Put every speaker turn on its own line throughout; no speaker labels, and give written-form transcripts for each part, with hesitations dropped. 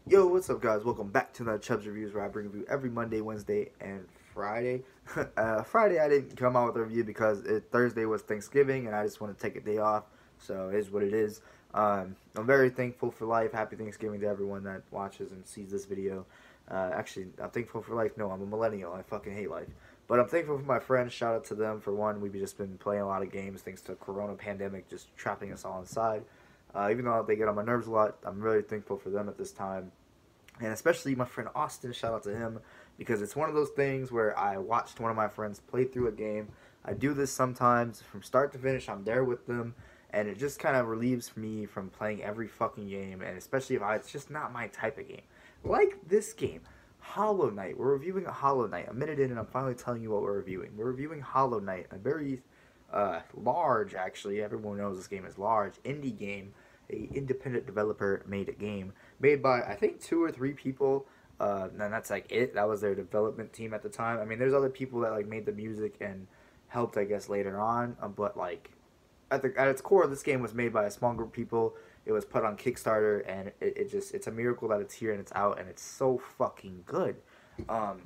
Yo, what's up, guys? Welcome back to another Chubbs Reviews, where I bring a review every Monday, Wednesday, and Friday. Friday I didn't come out with a review because Thursday was Thanksgiving, and I just want to take a day off. So it is what it is. I'm very thankful for life. Happy Thanksgiving to everyone that watches and sees this video. Actually, I'm thankful for life. No, I'm a millennial. I fucking hate life. But I'm thankful for my friends. Shout out to them for one. We've just been playing a lot of games thanks to Corona pandemic just trapping us all inside. Even though they get on my nerves a lot, I'm really thankful for them at this time. And especially my friend Austin, shout out to him, because it's one of those things where I watched one of my friends play through a game. I do this sometimes from start to finish. I'm there with them, and it just kind of relieves me from playing every fucking game, and especially if it's just not my type of game. Like this game, Hollow Knight. We're reviewing a Hollow Knight. A minute in, and I'm finally telling you what we're reviewing. We're reviewing Hollow Knight, a very large, actually. Everyone knows this game is large. Indie game, a independent developer made a game made by I think two or three people. And that's like it. That was their development team at the time. I mean, there's other people that like made the music and helped, I guess, later on. But like at its core, this game was made by a small group of people. It was put on Kickstarter, and it's a miracle that it's here and it's out, and it's so fucking good. Um,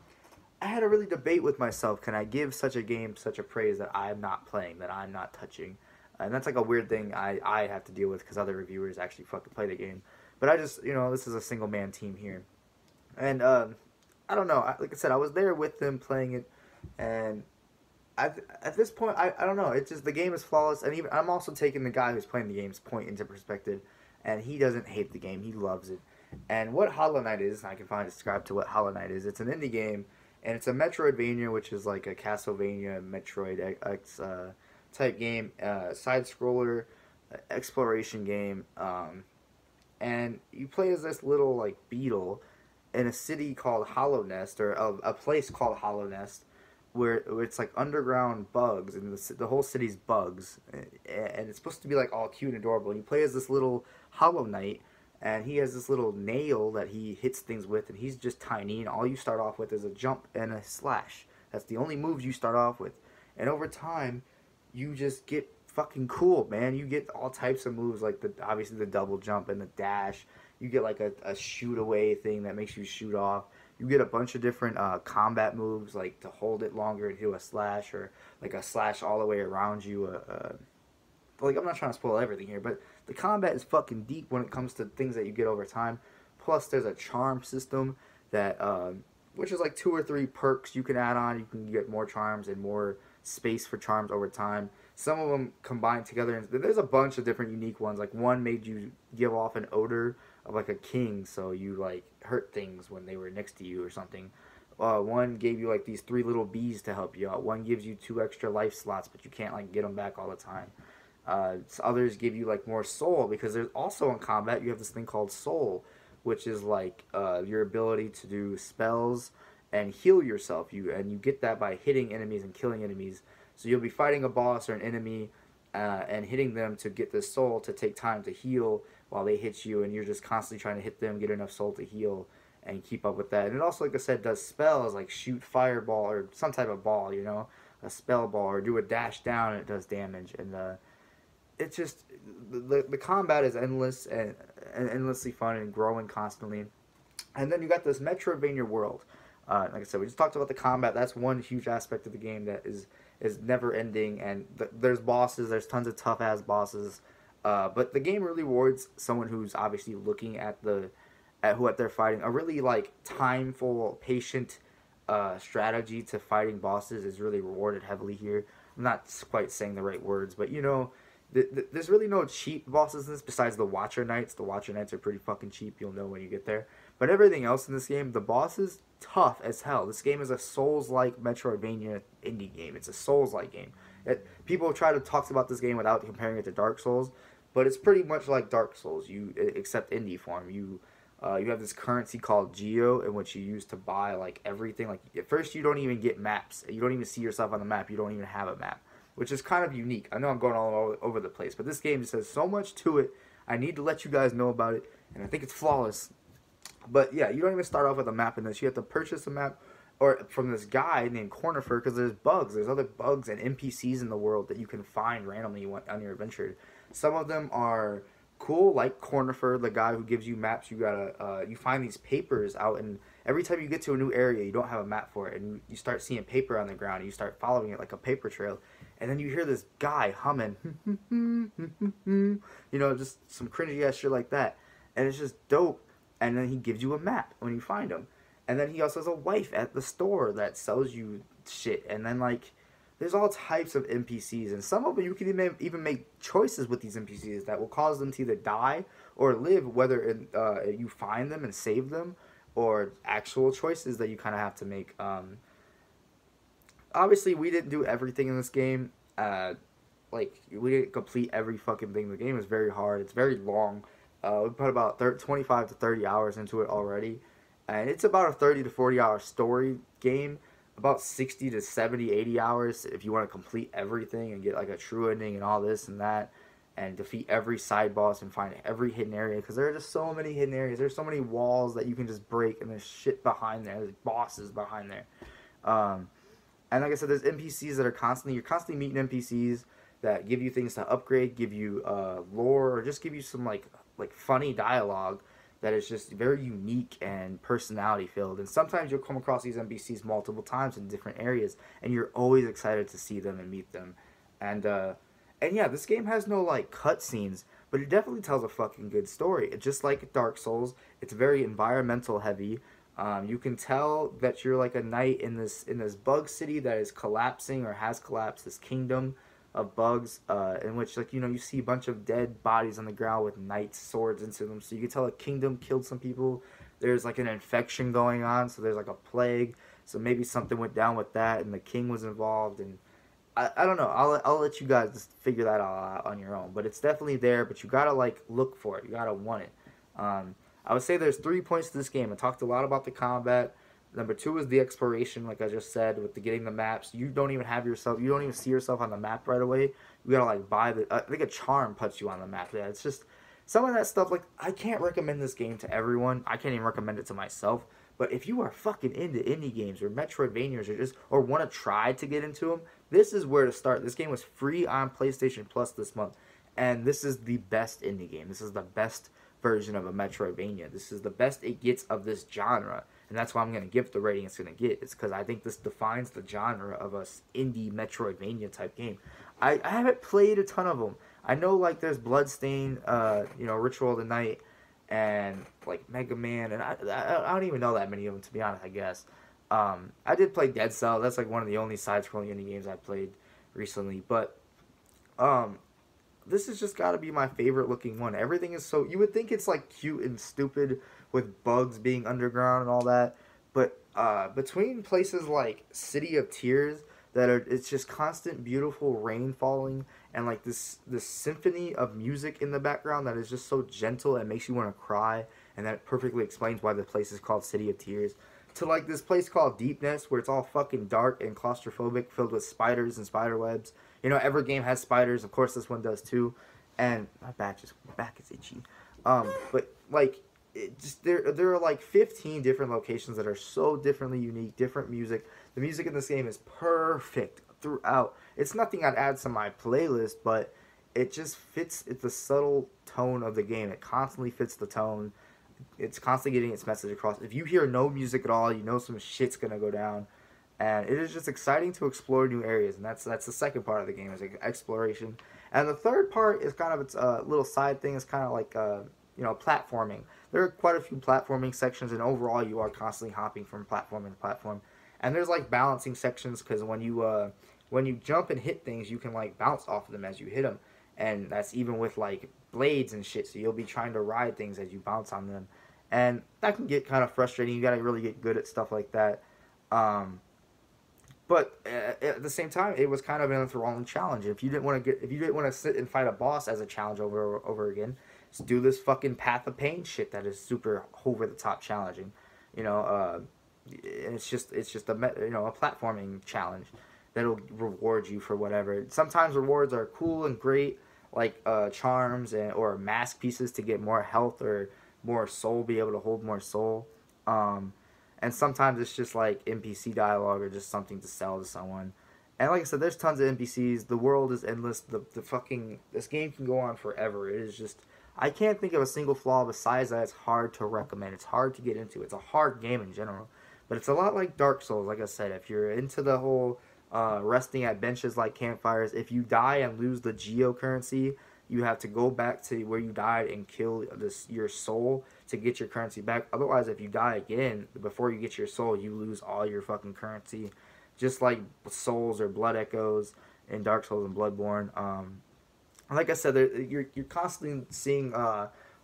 I had a really debate with myself. Can I give such a game such a praise that I'm not playing, that I'm not touching? And that's like a weird thing I have to deal with because other reviewers actually fucking play the game. But I just, this is a single man team here. And I don't know. Like I said, I was there with them playing it. And at this point, I don't know. It's just the game is flawless. And even I'm also taking the guy who's playing the game's point into perspective. And he doesn't hate the game, he loves it. And what Hollow Knight is, I can finally describe to what Hollow Knight is. It's an indie game, and it's a Metroidvania, which is like a Castlevania Metroid X type game, side scroller, exploration game, and you play as this little like beetle in a city called Hollow Nest, or a place called Hollow Nest, where it's like underground bugs, and the whole city's bugs, and it's supposed to be like all cute and adorable. And you play as this little Hollow Knight, and he has this little nail that he hits things with, and he's just tiny, and all you start off with is a jump and a slash. That's the only moves you start off with, and over time, you just get fucking cool, man. You get all types of moves, like obviously the double jump and the dash. You get like a shoot away thing that makes you shoot off. You get a bunch of different combat moves, like to hold it longer and do a slash, or like a slash all the way around you. Like, I'm not trying to spoil everything here, but the combat is fucking deep when it comes to things that you get over time. Plus, there's a charm system that, which is like two or three perks you can add on. You can get more charms and more space for charms over time. Some of them combine together, and there's a bunch of different unique ones. Like one made you give off an odor of like a king, so you like hurt things when they were next to you or something. One gave you like these three little bees to help you out. One gives you two extra life slots, but you can't like get them back all the time. Others give you like more soul, because there's also in combat you have this thing called soul, which is like your ability to do spells and heal yourself. You get that by hitting enemies and killing enemies. So you'll be fighting a boss or an enemy, and hitting them to get this soul to take time to heal while they hit you, and you're just constantly trying to hit them, get enough soul to heal, and keep up with that. And it also, like I said, does spells like shoot fireball or some type of ball, a spell ball, or do a dash down and it does damage. And it's just the combat is endless and endlessly fun and growing constantly. And then you got this Metroidvania world. Like I said, we just talked about the combat. That's one huge aspect of the game that is never ending. And there's bosses. There's tons of tough ass bosses. But the game really rewards someone who's obviously looking at what they're fighting. A really like timeful, patient strategy to fighting bosses is really rewarded heavily here. I'm not quite saying the right words, but there's really no cheap bosses in this besides the Watcher Knights. The Watcher Knights are pretty fucking cheap. You'll know when you get there. But everything else in this game, the boss is tough as hell. This game is a Souls-like Metroidvania indie game. It's a Souls-like game. People try to talk about this game without comparing it to Dark Souls, but it's pretty much like Dark Souls. Except indie form. You have this currency called Geo, in which you use to buy like everything. Like at first, you don't even get maps. You don't even see yourself on the map. You don't even have a map, which is kind of unique. I know I'm going all over the place, but this game just has so much to it. I need to let you guys know about it, and I think it's flawless. But yeah, you don't even start off with a map in this. You have to purchase a map or from this guy named Cornifer, because there's bugs. There's other bugs and NPCs in the world that you can find randomly on your adventure. Some of them are cool. Like Cornifer, the guy who gives you maps, you find these papers out, and every time you get to a new area, you don't have a map for it, and you start seeing paper on the ground, and you start following it like a paper trail, and then you hear this guy humming, just some cringy ass shit like that, and it's just dope. And then he gives you a map when you find him, and then he also has a wife at the store that sells you shit, and then like there's all types of NPCs, and some of them you can even make choices with these NPCs that will cause them to either die or live, whether you find them and save them, or actual choices that you kind of have to make. Obviously, we didn't do everything in this game. Like, we didn't complete every fucking thing. The game is very hard. It's very long. We put about 25 to 30 hours into it already. And it's about a 30 to 40 hour story game. About 60 to 70, 80 hours if you want to complete everything and get like a true ending and all this and that. And defeat every side boss and find every hidden area. Because there are just so many hidden areas. There's so many walls that you can just break. And there's shit behind there. There's bosses behind there. And like I said, there's NPCs that are you're constantly meeting NPCs that give you things to upgrade, give you lore, or just give you some like funny dialogue that is just very unique and personality filled. And sometimes you'll come across these NPCs multiple times in different areas, and you're always excited to see them and meet them. And yeah, this game has no like cutscenes, but it definitely tells a fucking good story. It's just like Dark Souls. It's very environmental heavy. You can tell that you're like a knight in this bug city that is collapsing or has collapsed. This kingdom of bugs, in which like you see a bunch of dead bodies on the ground with knights swords into them. So you can tell a kingdom killed some people. There's like an infection going on, so there's like a plague. So maybe something went down with that, and the king was involved. And I don't know. I'll let you guys just figure that all out on your own. But it's definitely there. But you gotta like look for it. You gotta want it. I would say there's 3 points to this game. I talked a lot about the combat. Number 2 is the exploration, like I just said, with the getting the maps. You don't even see yourself on the map right away. You gotta like buy I think a charm puts you on the map. Yeah, it's just some of that stuff. Like, I can't recommend this game to everyone. I can't even recommend it to myself. But if you are fucking into indie games or Metroidvanias or want to try to get into them, this is where to start. This game was free on PlayStation Plus this month, and this is the best indie game. This is the best version of a Metroidvania. This is the best it gets of this genre, and that's why I'm going to give the rating it's going to get. It's because I think this defines the genre of a indie Metroidvania type game. I haven't played a ton of them. I know like there's Bloodstained, Ritual of the Night, and like Mega Man, and I don't even know that many of them, to be honest, I guess. I did play Dead Cell. That's like one of the only side-scrolling indie games I played recently, but this has just got to be my favorite looking one. Everything is so, you would think it's like cute and stupid with bugs being underground and all that, but between places like City of Tears it's just constant beautiful rain falling and like this symphony of music in the background that is just so gentle and makes you want to cry, and that perfectly explains why the place is called City of Tears, to like this place called Deep Nest where it's all fucking dark and claustrophobic, filled with spiders and spider webs. Every game has spiders. Of course, this one does too. And my back is itchy. But like, there are like 15 different locations that are so differently unique, different music. The music in this game is perfect throughout. It's nothing I'd add to my playlist, but it just fits. It's the subtle tone of the game. It constantly fits the tone. It's constantly getting its message across. If you hear no music at all, you know some shit's gonna go down. And it is just exciting to explore new areas, and that's the second part of the game, is like exploration. And the third part is kind of its little side thing. It's kind of like platforming. There are quite a few platforming sections, and overall you are constantly hopping from platform to platform. And there's like balancing sections, because when you jump and hit things, you can like bounce off of them as you hit them, and that's even with like blades and shit. So you'll be trying to ride things as you bounce on them, and that can get kind of frustrating. You gotta really get good at stuff like that. But at the same time, it was kind of an enthralling challenge. If you didn't want to sit and fight a boss as a challenge over again, just do this fucking Path of Pain shit that is super over the top challenging. And it's just a platforming challenge that'll reward you for whatever. Sometimes rewards are cool and great, like charms or mask pieces to get more health or more soul, be able to hold more soul. And sometimes it's just like NPC dialogue or just something to sell to someone. And like I said, there's tons of NPCs. The world is endless. This game can go on forever. It is just, I can't think of a single flaw besides that it's hard to recommend. It's hard to get into. It's a hard game in general. But it's a lot like Dark Souls, like I said. If you're into the whole resting at benches like campfires, if you die and lose the geocurrency, you have to go back to where you died and kill your soul to get your currency back. Otherwise, if you die again before you get your soul, you lose all your fucking currency. Just like Souls or Blood Echoes in Dark Souls and Bloodborne. Like I said, you're constantly seeing.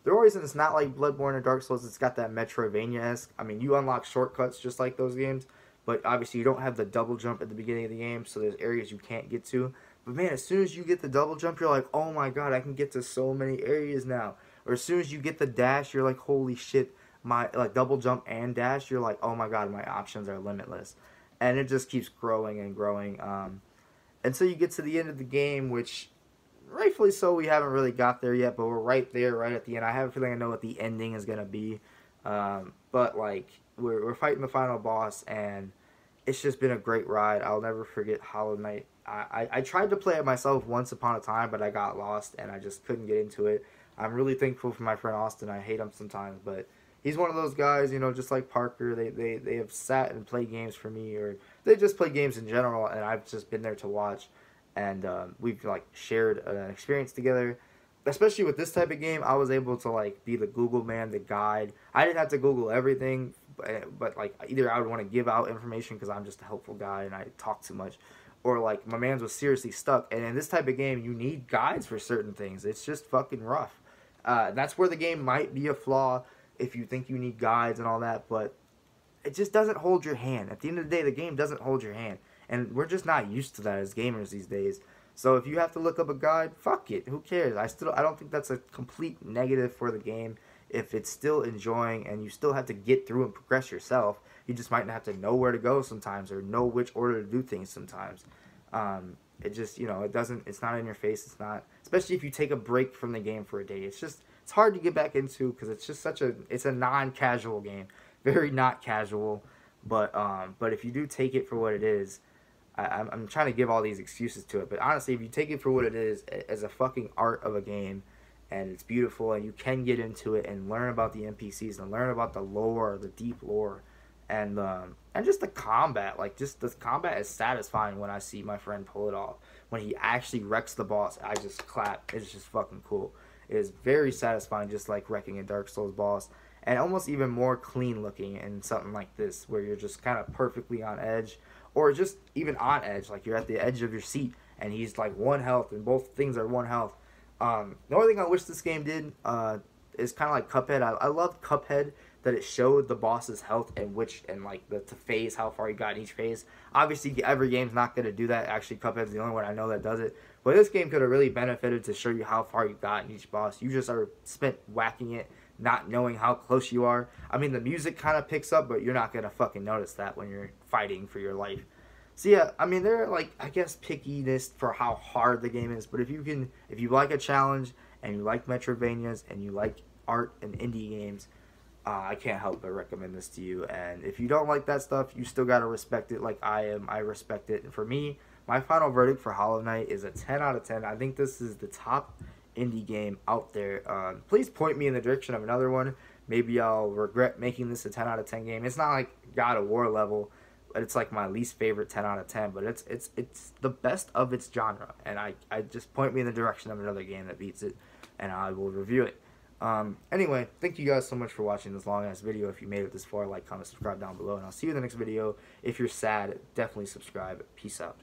The only reason it's not like Bloodborne or Dark Souls, it's got that Metroidvania-esque. I mean, you unlock shortcuts just like those games, but obviously you don't have the double jump at the beginning of the game, so there's areas you can't get to. But man, as soon as you get the double jump, you're like, oh my god, I can get to so many areas now. Or as soon as you get the dash, you're like, holy shit, my like double jump and dash, you're like, oh my god, my options are limitless, and it just keeps growing and growing. And so you get to the end of the game, which rightfully so, we haven't really got there yet, but we're right there, right at the end. I have a feeling I know what the ending is gonna be, but like we're fighting the final boss, and it's just been a great ride. I'll never forget Hollow Knight. I tried to play it myself once upon a time, but I got lost and I just couldn't get into it. I'm really thankful for my friend Austin. I hate him sometimes, but he's one of those guys, you know, just like Parker. They have sat and played games for me, or they just play games in general, and I've just been there to watch. And we've like shared an experience together. Especially with this type of game, I was able to like be the Google man, the guide. I didn't have to Google everything, but like either I would want to give out information because I'm just a helpful guy and I talk too much, or like my man's was seriously stuck. And in this type of game, you need guides for certain things. It's just fucking rough. That's where the game might be a flaw if you think you need guides and all that, but it just doesn't hold your hand. At the end of the day, the game doesn't hold your hand. And we're just not used to that as gamers these days. So if you have to look up a guide, fuck it. Who cares? I don't think that's a complete negative for the game. If it's still enjoying and you still have to get through and progress yourself, you just might not have to know where to go sometimes or know which order to do things sometimes. It just, you know, it's not in your face. It's not, especially if you take a break from the game for a day. It's hard to get back into because it's just it's a non-casual game. Very not casual. But if you do take it for what it is, I'm trying to give all these excuses to it, but honestly, if you take it for what it is, as a fucking art of a game, and it's beautiful, and you can get into it and learn about the NPCs and learn about the lore, the deep lore, and just the combat. Like, just the combat is satisfying when I see my friend pull it off. When he actually wrecks the boss, I just clap. It's just fucking cool. It is very satisfying, just like wrecking a Dark Souls boss, and almost even more clean looking in something like this, where you're just kind of perfectly on edge. Or just even on edge, like you're at the edge of your seat, and he's like 1 health, and both things are 1 health. The only thing I wish this game did is kind of like Cuphead. I loved Cuphead, that it showed the boss's health and like the phase, how far he got in each phase. Obviously, every game's not going to do that. Actually, Cuphead's the only one I know that does it. But this game could have really benefited to show you how far you got in each boss. You just are spent whacking it, not knowing how close you are. I mean, the music kind of picks up, but you're not going to fucking notice that when you're fighting for your life. So yeah, I mean, they're like, I guess, pickiness for how hard the game is. But if you like a challenge, and you like Metroidvanias, and you like art and indie games, I can't help but recommend this to you. And if you don't like that stuff, you still gotta respect it like I am. I respect it. And for me, my final verdict for Hollow Knight is a 10 out of 10. I think this is the top indie game out there. Please point me in the direction of another one. Maybe I'll regret making this a 10 out of 10 game. It's not like God of War level, but it's like my least favorite 10 out of 10. But it's the best of its genre. And I just point me in the direction of another game that beats it, and I will review it. Anyway, thank you guys so much for watching this long ass video. If you made it this far, like, comment, subscribe down below, and I'll see you in the next video. If you're sad, definitely subscribe. Peace out.